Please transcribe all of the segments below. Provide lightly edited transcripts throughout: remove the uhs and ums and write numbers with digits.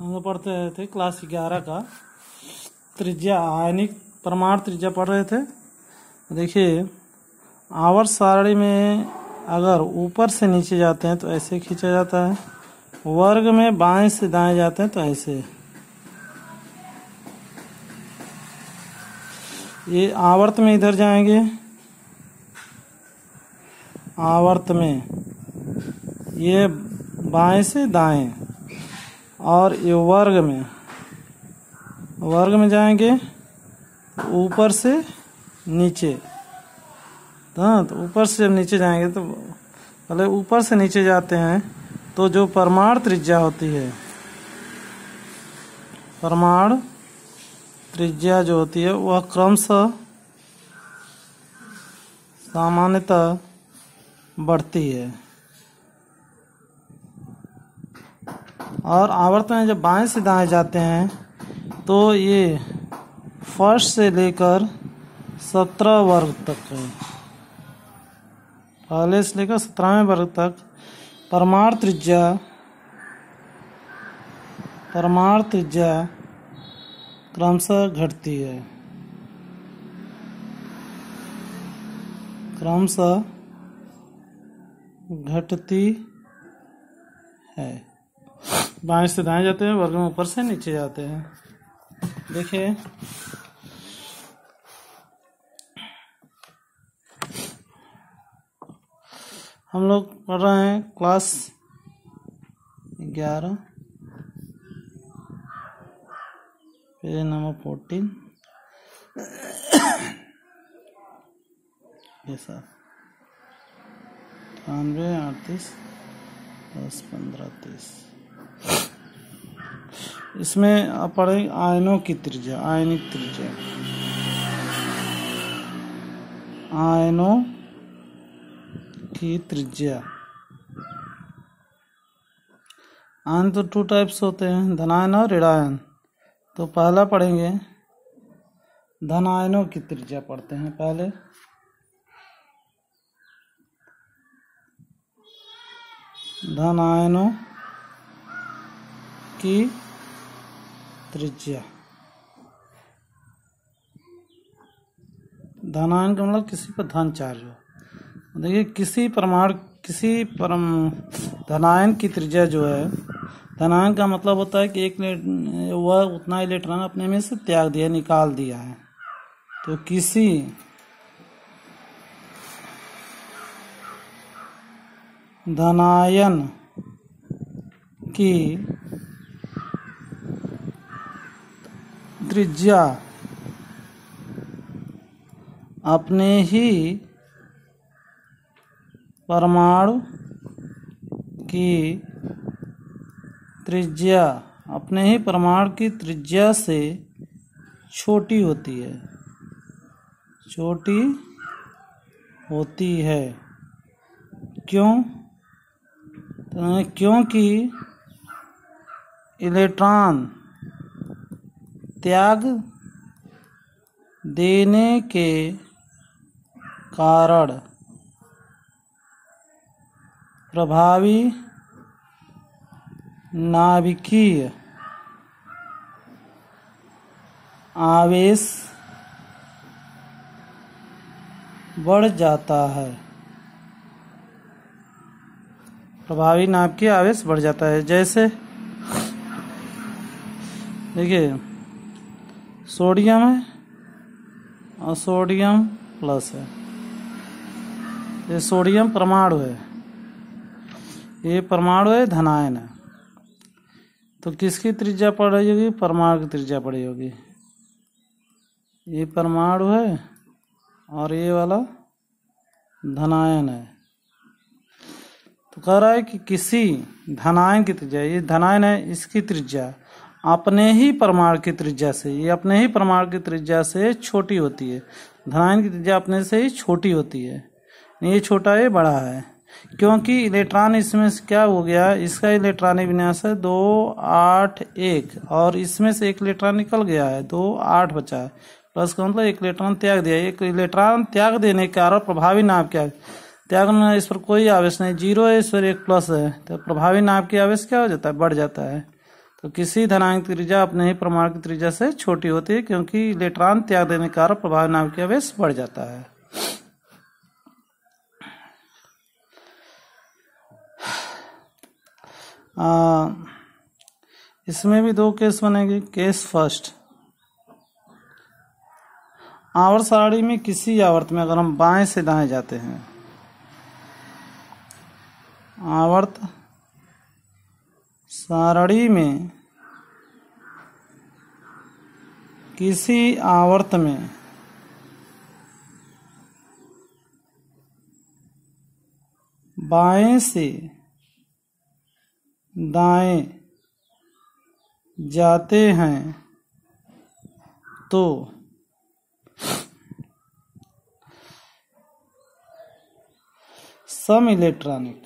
हम लोग पढ़ते रहे थे क्लास 11 का त्रिज्या आयनिक परमाणु त्रिज्या पढ़ रहे थे। देखिए आवर्त सारणी में अगर ऊपर से नीचे जाते हैं तो ऐसे खींचा जाता है, वर्ग में बाएं से दाएं जाते हैं तो ऐसे। ये आवर्त में इधर जाएंगे, आवर्त में ये बाएं से दाएं, और ये वर्ग में जाएंगे ऊपर से नीचे। हाँ, तो ऊपर से जब नीचे जाएंगे तो पहले ऊपर से नीचे जाते हैं तो जो परमाणु त्रिज्या होती है, परमाणु त्रिज्या जो होती है वह क्रमशः सामान्यतः बढ़ती है। और आवर्त में जब बाएं से दाएं जाते हैं तो ये फर्स्ट से लेकर 17 वर्ग तक है, पहले से लेकर 17वें वर्ग तक परमाणु त्रिज्या क्रमशः घटती है, क्रमशः घटती है। बाएं से दाएं जाते हैं, वर्ग में ऊपर से नीचे जाते हैं। देखिए हम लोग पढ़ रहे हैं क्लास 11 पेज नंबर 14। ऐसा 98 38 10 15 30। इसमें आप पढ़ेंगे आयनों की त्रिज्या, आयनिक त्रिज्या, आयनों की त्रिज्या। आयन तो 2 टाइप्स होते हैं, धनायन और ऋणायन। तो पहला पढ़ेंगे धनायनों की त्रिज्या पढ़ते हैं पहले। धनायनों की त्रिज्या, धनायन का मतलब किसी पर धन चार्ज हो। देखिए धनायन की त्रिज्या जो है, धनायन का मतलब होता है कि वह उतना इलेक्ट्रॉन अपने में से त्याग दिया, निकाल दिया है। तो किसी धनायन की त्रिज्या अपने ही परमाणु की त्रिज्या से छोटी होती है, क्यों? क्योंकि इलेक्ट्रॉन त्याग देने के कारण प्रभावी नाभिकीय आवेश बढ़ जाता है, प्रभावी नाभिकीय आवेश बढ़ जाता है। जैसे देखिए सोडियम है और सोडियम प्लस है, ये सोडियम परमाणु है, ये परमाणु है, धनायन है। तो किसकी त्रिज्या पड़ रही होगी? परमाणु की त्रिज्या पड़ी होगी। ये परमाणु है और ये वाला धनायन है। तो कह रहा है कि किसी धनायन की त्रिज्या, ये धनायन है, इसकी त्रिज्या अपने ही परमाणु की त्रिज्या से, ये अपने ही परमाणु की त्रिज्या से छोटी होती है। धनायन की त्रिज्या अपने से ही छोटी होती है, ये छोटा है, बड़ा है। क्योंकि इलेक्ट्रॉन इसमें से क्या हो गया, इसका इलेक्ट्रॉनिक विन्यास है 2 8 1, और इसमें से एक इलेक्ट्रॉन निकल गया है, 2 8 बचा है। प्लस का मतलब एक इलेक्ट्रॉन त्याग दिया। एक इलेक्ट्रॉन त्याग देने के कारण प्रभावी नाभ क्या त्यागना, इस पर कोई आवेश नहीं, 0 है, इस पर 1 प्लस है, तो प्रभावी नाभ की आवेश क्या हो जाता है? बढ़ जाता है। तो किसी धनायन की त्रिज्या अपने ही परमाणु की त्रिज्या से छोटी होती है, क्योंकि इलेक्ट्रॉन त्याग देने के कारण प्रभावी नाभिक आवेश बढ़ जाता है। इसमें भी दो केस बनेंगे। केस फर्स्ट, आवर्त सारणी में किसी आवर्त में अगर हम बाएं से दाएं जाते हैं, आवर्त सारणी में किसी आवर्त में बाएं से दाएं जाते हैं तो सम इलेक्ट्रॉनिक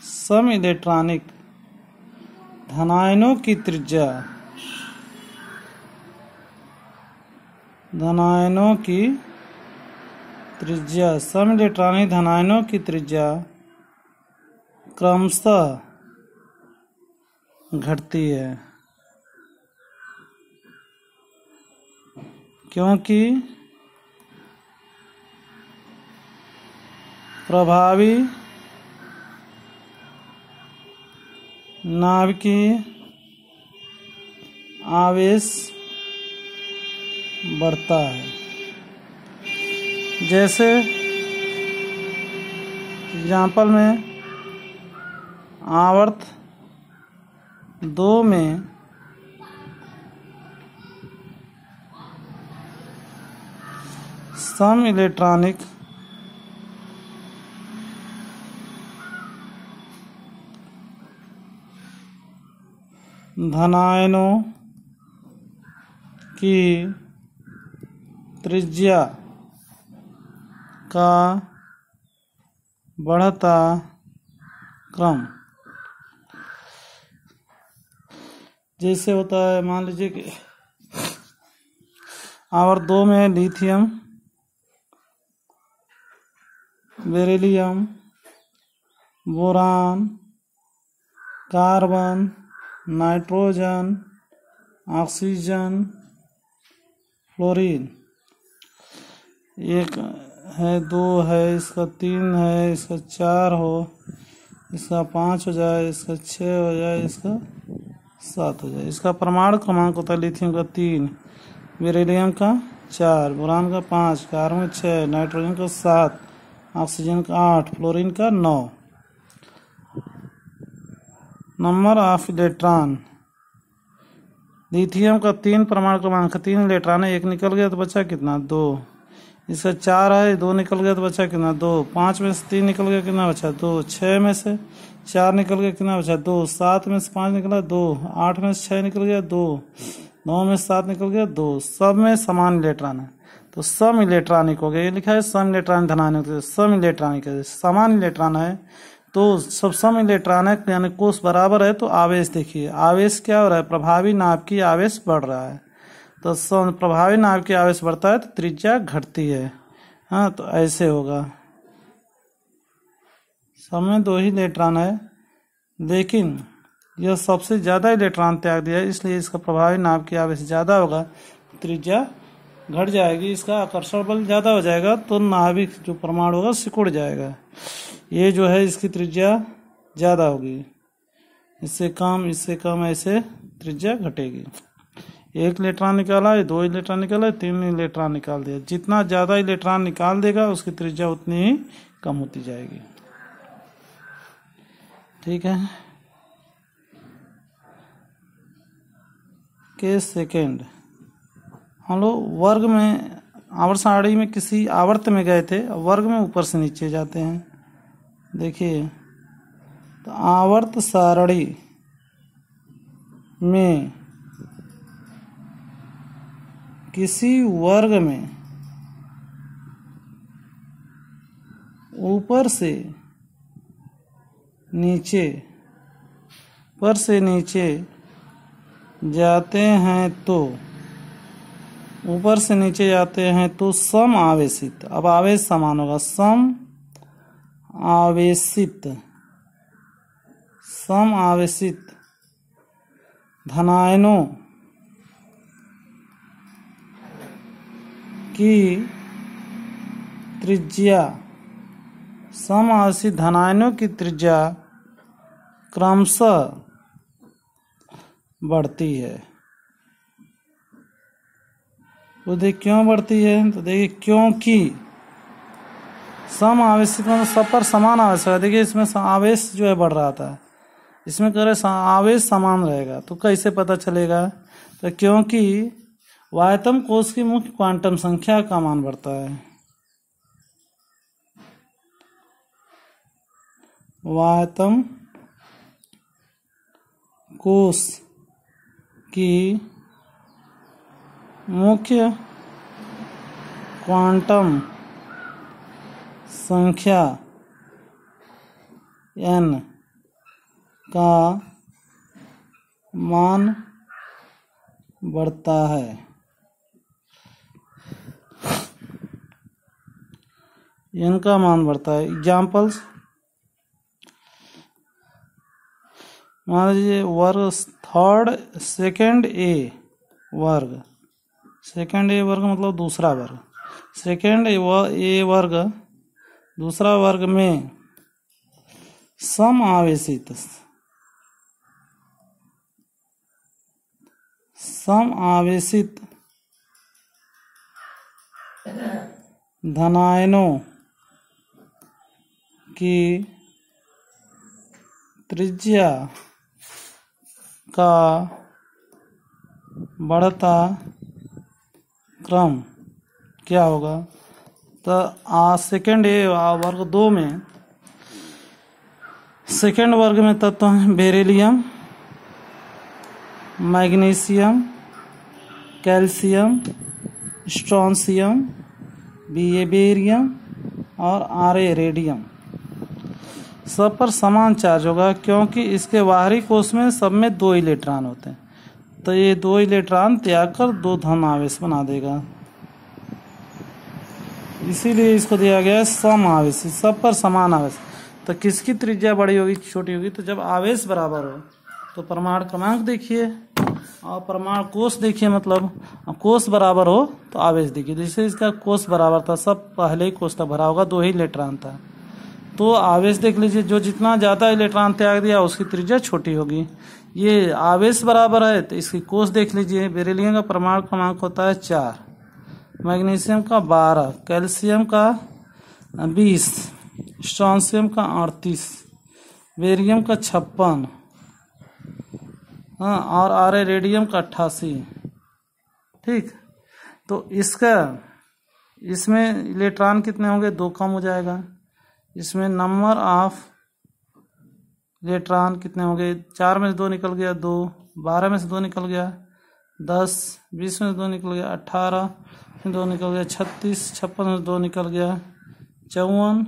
सम इलेक्ट्रॉनिक धनायनों की त्रिज्या सम इलेक्ट्रॉनिक धनायनों की त्रिज्या क्रमशः घटती है, क्योंकि प्रभावी नाभिकीय आवेश बढ़ता है। जैसे एग्जाम्पल में आवर्त 2 में सम इलेक्ट्रॉनिक धनायनों की त्रिज्या का बढ़ता क्रम जैसे होता है, मान लीजिए कि आवर्त 2 में lithium, beryllium, boron, carbon, nitrogen, oxygen, fluorine, 1 है, 2 है, इसका 3 है, इसका 4 हो, इसका 5 हो जाए, इसका 6 हो जाए, इसका 7 हो जाए। इसका परमाणु क्रमांक होता है लिथियम का 3, बेरिलियम का 4, बोरान का 5, कार्बन का 6, नाइट्रोजन का 7, ऑक्सीजन का 8, फ्लोरीन का 9। नंबर ऑफ इलेक्ट्रॉन, लिथियम का 3 परमाणु क्रमांक, 3 इलेक्ट्रॉन है, 1 निकल गया तो बचा कितना, 2। इसका 4 है, 2 निकल गया तो बचा कितना, 2। 5 में से 3 निकल गया, कितना बचा, 2। 6 में से 4 निकल गया, कितना बचा, 2। 7 में से 5 निकला, 2। 8 में से 6 निकल गया, 2। 9 में से 7 निकल गया, 2। सब में समान इलेक्ट्रॉन है, तो सम इलेक्ट्रॉनिक हो गया। ये लिखा है सम इलेक्ट्रॉनिक धनायन, सम इलेक्ट्रॉनिक है, समान इलेक्ट्रॉन है तो सब सम इलेक्ट्रॉन है, यानी कोष बराबर है। तो आवेश देखिए, आवेश क्या हो रहा है, प्रभावी नाभिकीय आवेश बढ़ रहा है। तो प्रभावी नाभिकीय आवेश बढ़ता है तो त्रिज्या घटती है। हाँ, तो ऐसे होगा। सब में 2 ही इलेक्ट्रॉन है, लेकिन यह सबसे ज्यादा इलेक्ट्रॉन त्याग दिया है, इसलिए इसका प्रभावी नाभिकीय आवेश ज्यादा होगा, त्रिज्या घट जाएगी, इसका आकर्षण बल ज्यादा हो जाएगा, तो नाभिक जो परमाणु होगा सिकुड़ जाएगा। ये जो है इसकी त्रिज्या ज्यादा होगी, इससे कम ऐसे त्रिज्या घटेगी। 1 इलेक्ट्रॉन निकाला है, 2 इलेक्ट्रॉन निकाला है, 3 इलेक्ट्रॉन निकाल दिया। जितना ज्यादा इलेक्ट्रॉन निकाल देगा उसकी त्रिज्या उतनी ही कम होती जाएगी। ठीक है। केस सेकेंड, हम लोग वर्ग में आवर्त सारणी में किसी आवर्त में गए थे, वर्ग में ऊपर से नीचे जाते हैं। देखिए, तो आवर्त सारणी में किसी वर्ग में ऊपर से नीचे जाते हैं तो ऊपर से नीचे जाते हैं तो सम आवेशित, अब आवेश समान होगा, सम आवेशित, सम आवेशित धनायनों की त्रिज्या, सम आवेशित धनायनों की त्रिज्या क्रमशः बढ़ती है। तो देखिए क्यों बढ़ती है, तो देखिए क्योंकि सम आवेशित मतलब सब पर समान आवेश है। देखिए इसमें आवेश जो है बढ़ रहा था, इसमें कह रहे आवेश समान रहेगा, तो कैसे पता चलेगा, तो क्योंकि वायतम कोश की मुख्य क्वांटम संख्या का मान बढ़ता है, वायतम कोश की मुख्य क्वांटम संख्या n का मान बढ़ता है। n का मान बढ़ता है। एग्जाम्पल्स, मान लीजिए वर्ग थर्ड सेकंड ए वर्ग, सेकंड ए वर्ग मतलब दूसरा वर्ग, सेकंड ए वर्ग दूसरा वर्ग में सम आवेशित, सम आवेशित धनायनों की त्रिज्या का बढ़ता क्रम क्या होगा, तो सेकंड ए वर्ग 2 में, सेकंड वर्ग में तत्व हैं beryllium, magnesium, calcium, strontium, barium और आरे रेडियम। सब पर समान चार्ज होगा क्योंकि इसके बाहरी कोश में सब में 2 इलेक्ट्रॉन होते हैं, तो ये 2 इलेक्ट्रॉन त्याग कर 2 धन आवेश बना देगा, इसीलिए इसको दिया गया है सम आवेश, सब पर समान आवेश। तो किसकी त्रिज्या बड़ी होगी छोटी होगी, तो जब आवेश बराबर हो तो परमाणु क्रमांक देखिए और परमाणु कोश देखिए, मतलब कोश बराबर हो तो आवेश देखिए। जैसे इसका कोश बराबर था, सब पहले ही कोश था भरा होगा, 2 ही इलेक्ट्रॉन था, तो आवेश देख लीजिए, जो जितना ज़्यादा इलेक्ट्रॉन त्याग दिया उसकी त्रिज्या छोटी होगी। ये आवेश बराबर है तो इसकी कोश देख लीजिए, बेरिलियम का परमाणु क्रमांक होता है 4, मैग्नीशियम का 12, कैल्शियम का 20, स्ट्रोंशियम का 38, बेरियम का 56, हाँ, और आरे रेडियम का 88। ठीक, तो इसका इसमें इलेक्ट्रॉन कितने होंगे, 2 कम हो जाएगा। इसमें नंबर ऑफ इलेक्ट्रॉन कितने होंगे, 4 में से 2 निकल गया 2, 12 में से 2 निकल गया 10, 20 में से 2 निकल गया 18 में 2 निकल गया 36, 56 में से 2 निकल गया 54,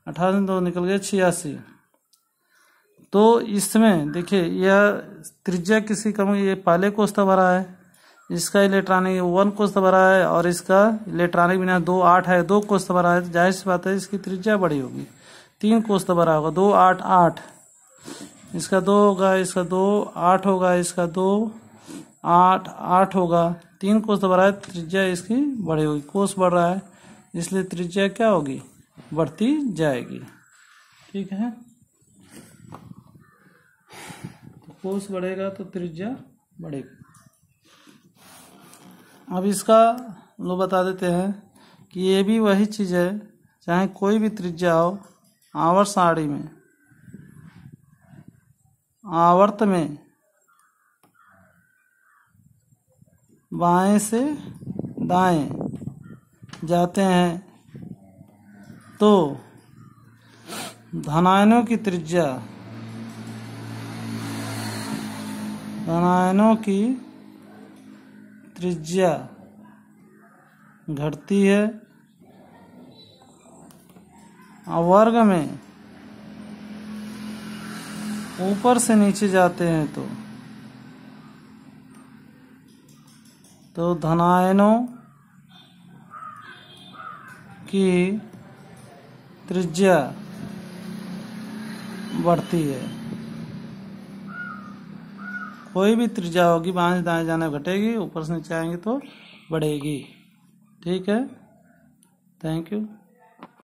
18 में 2 निकल गया 86। तो इसमें देखिए यह त्रिज्या किसी कम, ये पहले कोष्ठ भरा है, इसका इलेक्ट्रॉनिक 1 कोष्ठ भरा है और इसका इलेक्ट्रॉनिक बिना 2 8 है, 2 कोष्ठ भरा है, तो जाहिर सी बात है इसकी त्रिज्या बड़ी होगी। 3 कोष्ठ भरा होगा, 2 8 8, इसका 2 होगा, इसका 2 8 होगा, इसका 2 8 8 होगा। 3 कोष्ठ भरा है, त्रिज्या इसकी बड़ी होगी, कोष बढ़ रहा है इसलिए त्रिज्या क्या होगी, बढ़ती जाएगी। ठीक है, कोष बढ़ेगा तो त्रिज्या बढ़ेगी। अब इसका लो बता देते हैं कि ये भी वही चीज़ है, चाहे कोई भी त्रिज्या हो, आवर्त सारणी में, आवर्त में बाएं से दाएं जाते हैं तो धनायनों की त्रिज्या, धनायनों की त्रिज्या घटती है। वर्ग में ऊपर से नीचे जाते हैं तो तो धनायनों की त्रिज्या बढ़ती है। कोई भी त्रिज्या होगी बाएं से दाएं जाने घटेगी, ऊपर से नीचे आएंगे तो बढ़ेगी। ठीक है, थैंक यू।